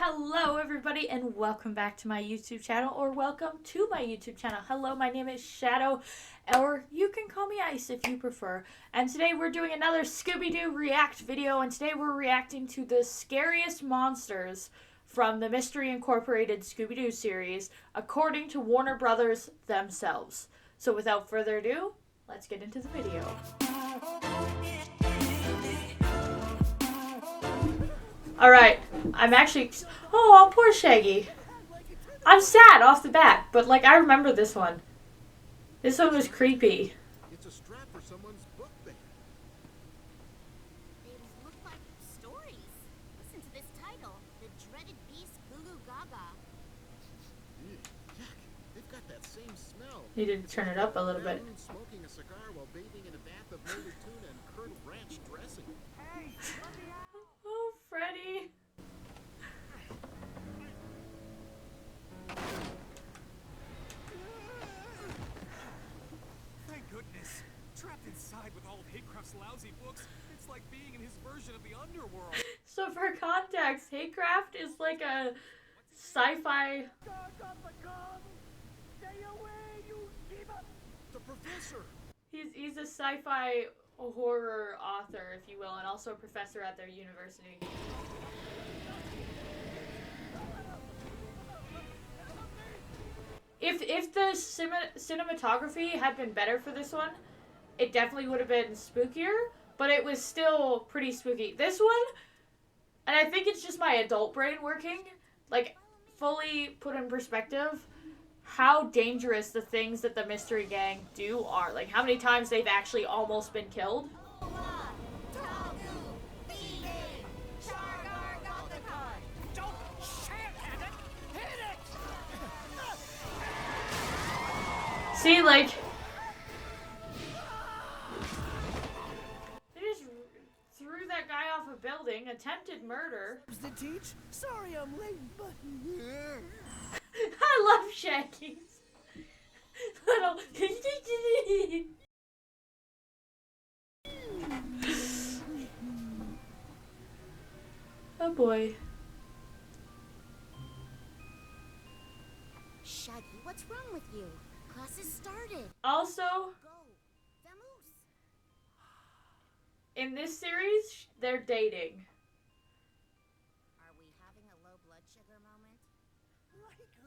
Hello everybody and welcome back to my YouTube channel, or welcome to my YouTube channel. Hello, my name is Shadow, or you can call me Ice if you prefer. And today we're doing another Scooby-Doo react video, and today we're reacting to the scariest monsters from the Mystery Incorporated Scooby-Doo series, according to Warner Brothers themselves. So without further ado, let's get into the video. Alright, I'm actually... Oh, poor Shaggy. I'm sad off the bat, but, like, I remember this one. This one was creepy. It's a strap for someone's book bag. They look like stories. Listen to this title, The Dreaded Beast Goo Gaga. Yuck, they've got that same smell. Need to turn it up a little bit. Smoking a cigar while bathing in a bath of loaded tuna and curdled ranch dressing. Hey, let me out. Oh, Freddy. Thank goodness. Trapped inside with all of Hatecraft's lousy books, it's like being in his version of the underworld. So for context, Hatecraft is like a sci-fi... The professor! He's a sci-fi horror author, if you will, and also a professor at their university. If the cinematography had been better for this one, it definitely would have been spookier, but it was still pretty spooky. This one, and I think it's just my adult brain working, like, fully put in perspective how dangerous the things that the Mystery Gang do are. Like, how many times they've actually almost been killed. See, like, they just threw that guy off a building, attempted murder. To teach? Sorry I'm late, but... I love Shaggy's little... Oh boy. Shaggy, what's wrong with you? Class has started. Also, Go. Vamoose. in this series, they're dating. Are we having a low blood sugar moment?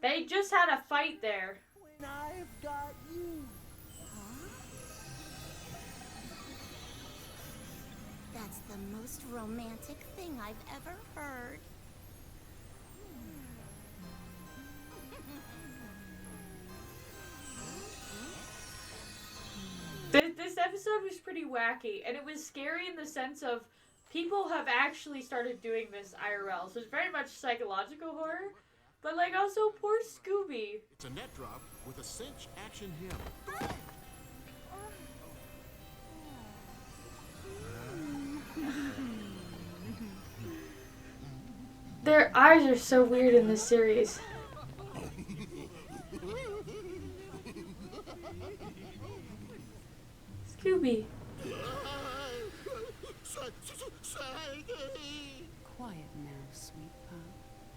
They just had a fight there. When I've got you. Huh? That's the most romantic thing I've ever heard. This episode was pretty wacky, and it was scary in the sense of people have actually started doing this IRL, so it's very much psychological horror, but like also poor Scooby. It's a net drop with a cinch action hymn. Their eyes are so weird in this series. Scooby. Quiet now, sweet pop.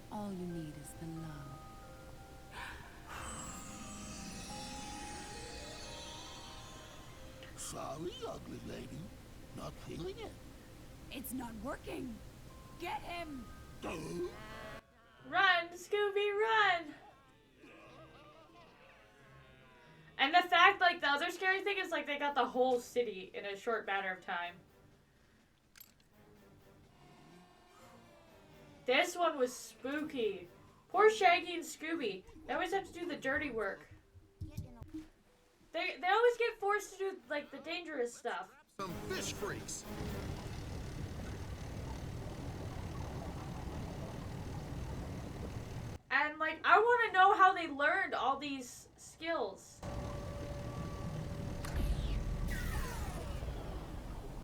All you need is the love. Sorry, ugly lady. Not feeling it. It's not working. Get him! Run, Scooby, run! And the fact, like, the other scary thing is, like, they got the whole city in a short matter of time. This one was spooky. Poor Shaggy and Scooby. They always have to do the dirty work. They always get forced to do, like, the dangerous stuff. Some fish freaks. And, like, I want to know how they learned all these skills.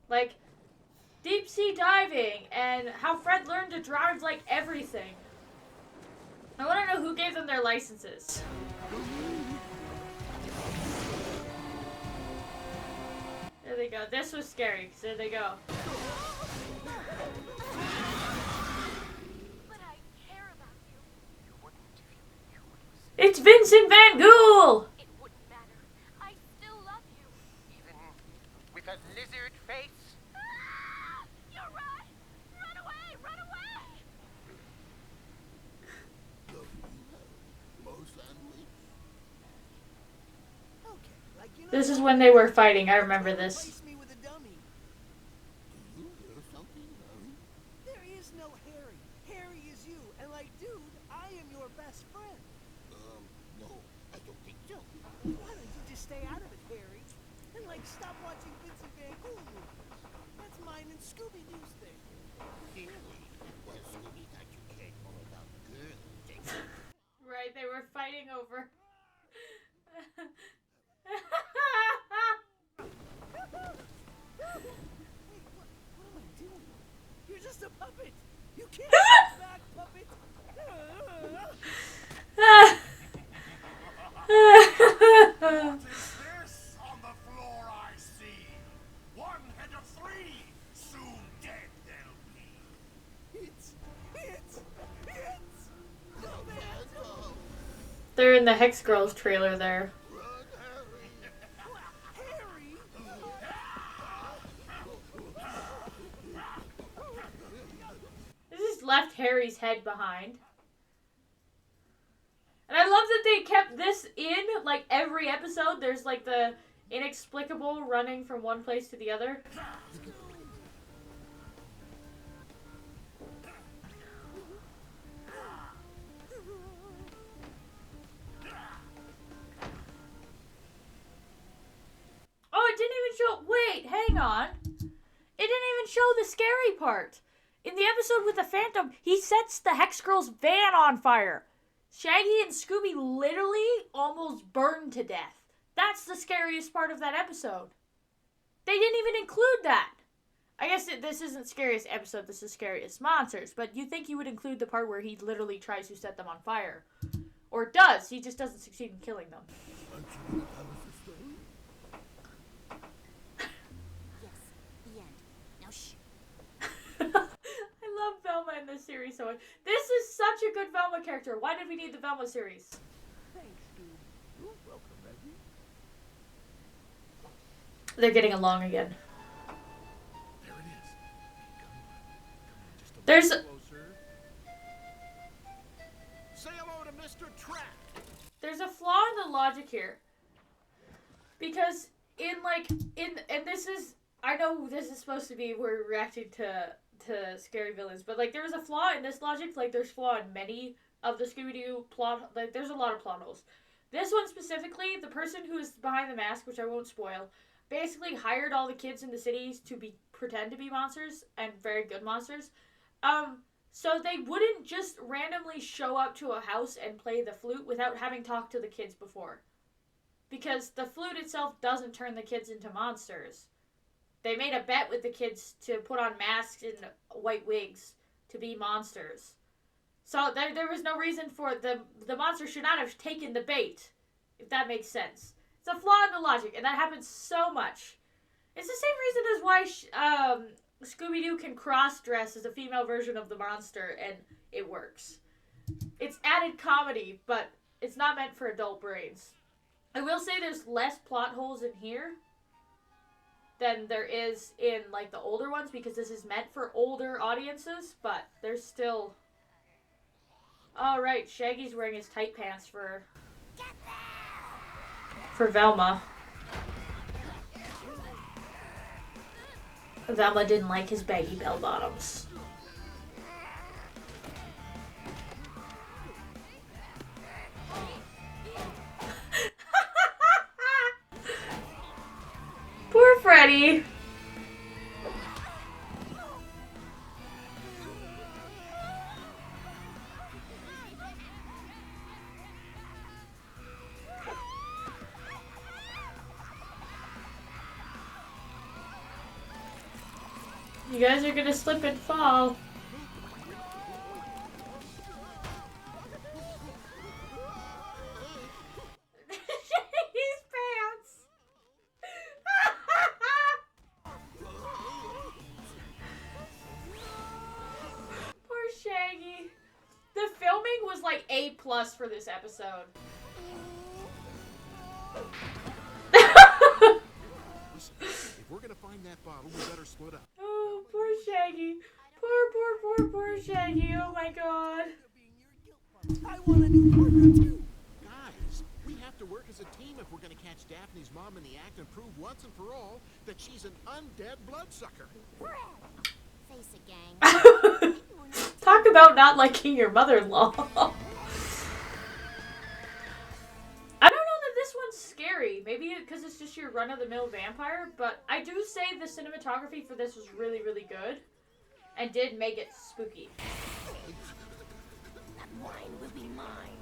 Like, deep sea diving, and how Fred learned to drive, like, everything. I want to know who gave them their licenses. There they go. This was scary, 'cause there they go. But I care about It's Vincent Van Gogh! It wouldn't matter. I still love you. Even with a lizard face? Ah! You're right! Run away! Run away! More sandwich? Okay, like you know. This is when they were fighting. I remember this. Replace me with a dummy. Do you hear something, Harry? There is no Harry. Harry is you, and like, dude, I am your best friend. No, I don't think so. Why don't you just stay out of it, Harry? And like, stop watching Vincent Van Gogh movies. That's mine and Scooby-Doo's thing. Really? Well, Scooby thought you cared more about girls. Right, they were fighting over. Wait, what am I doing? You're just a puppet. You can't fight back, puppet. What is this on the floor I see? 1 head of 3. Soon dead they'll be. It's Roberto. They're in the Hex Girls trailer there. Run, Harry! Harry. They just left Harry's head behind. And I love that they kept this in, like, every episode. There's, like, the inexplicable running from one place to the other. Oh, it didn't even show... Wait, hang on. It didn't even show the scary part. In the episode with the Phantom, he sets the Hex Girl's van on fire. Shaggy and Scooby literally almost burned to death. That's the scariest part of that episode. They didn't even include that. I guess this isn't Scariest episode, this is Scariest Monsters, but you think you would include the part where he literally tries to set them on fire. Or does, he just doesn't succeed in killing them. Aren't you gonna tell us a story? Yes, the end. Now shh. I love Velma in this series so much. This is such a good Velma character. Why did we need the Velma series? Thanks, dude. You're welcome, Maggie. They're getting along again. There it is. Come on, just a There's little closer. Say hello to Mr. Trap. there's a flaw in the logic here. Because and this is, I know this is supposed to be we're reacting to scary villains, but like there's a flaw in this logic, like there's flaw in many of the Scooby-Doo plot, like there's a lot of plot holes. This one specifically, the person who is behind the mask, which I won't spoil, basically hired all the kids in the cities to pretend to be monsters, and very good monsters. So they wouldn't just randomly show up to a house and play the flute without having talked to the kids before. Because the flute itself doesn't turn the kids into monsters. They made a bet with the kids to put on masks and white wigs to be monsters. So there was no reason for the monster should not have taken the bait, if that makes sense. It's a flaw in the logic, and that happens so much. It's the same reason as why Scooby-Doo can cross-dress as a female version of the monster, and it works. It's added comedy, but it's not meant for adult brains. I will say there's less plot holes in here than there is in, like, the older ones, because this is meant for older audiences, but there's still... Oh, right, Shaggy's wearing his tight pants for Velma. Velma didn't like his baggy bell-bottoms. Poor Freddy. You guys are gonna slip and fall. His pants. Poor Shaggy. The filming was like A+ for this episode. Listen, if we're gonna find that bottle, we better split up. Oh, poor Shaggy. Poor Shaggy. Oh my god. I want a new partner too. Guys, we have to work as a team if we're gonna catch Daphne's mom in the act and prove once and for all that she's an undead bloodsucker. Face it, gang. Talk about not liking your mother-in-law. I don't know that this one's scary. Maybe because it's just your run-of-the-mill vampire, but I do say the cinematography for this was really, really good. And did make it spooky. That wine will be mine.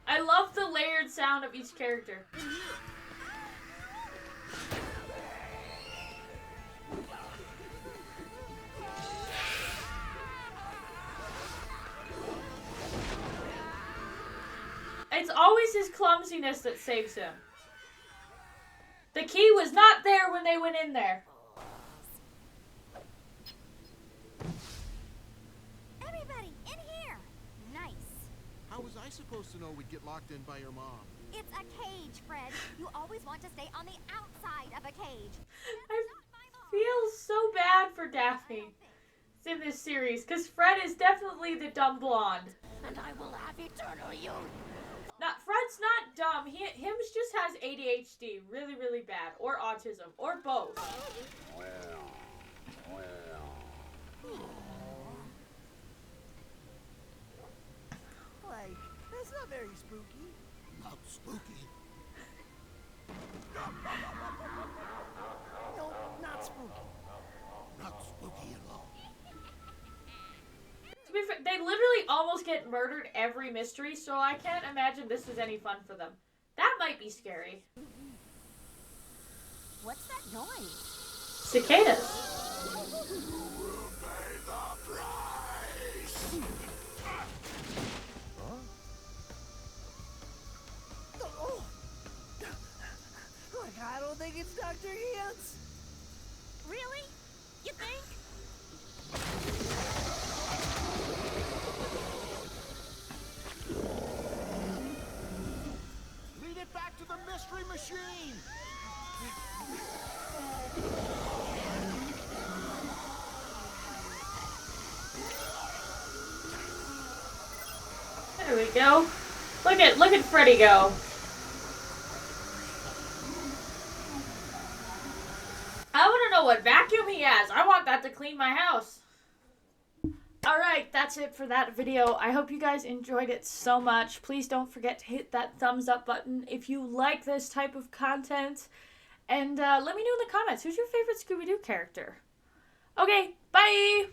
I love the layered sound of each character. It's always his clumsiness that saves him. The key was not there when they went in there. Everybody, in here! Nice. How was I supposed to know we'd get locked in by your mom? It's a cage, Fred. You always want to stay on the outside of a cage. I feel so bad for Daphne in this series, because Fred is definitely the dumb blonde. And I will have eternal youth. Fred's not dumb. Him just has ADHD, really, really bad, or autism, or both. Like, that's not very spooky. Not spooky. No, not spooky. Not spooky at all. To be fair, they literally almost get murdered every mystery, so I can't imagine this was any fun for them. That might be scary. What's that noise? Cicadas. Oh. Like, I don't think it's Dr. Hans. Really? You think? Lead it back to the mystery machine! There we go. Look at Freddy go. I want to know what vacuum he has. I want that to clean my house. Alright, that's it for that video. I hope you guys enjoyed it so much. Please don't forget to hit that thumbs up button if you like this type of content. And let me know in the comments, who's your favorite Scooby-Doo character? Okay, bye!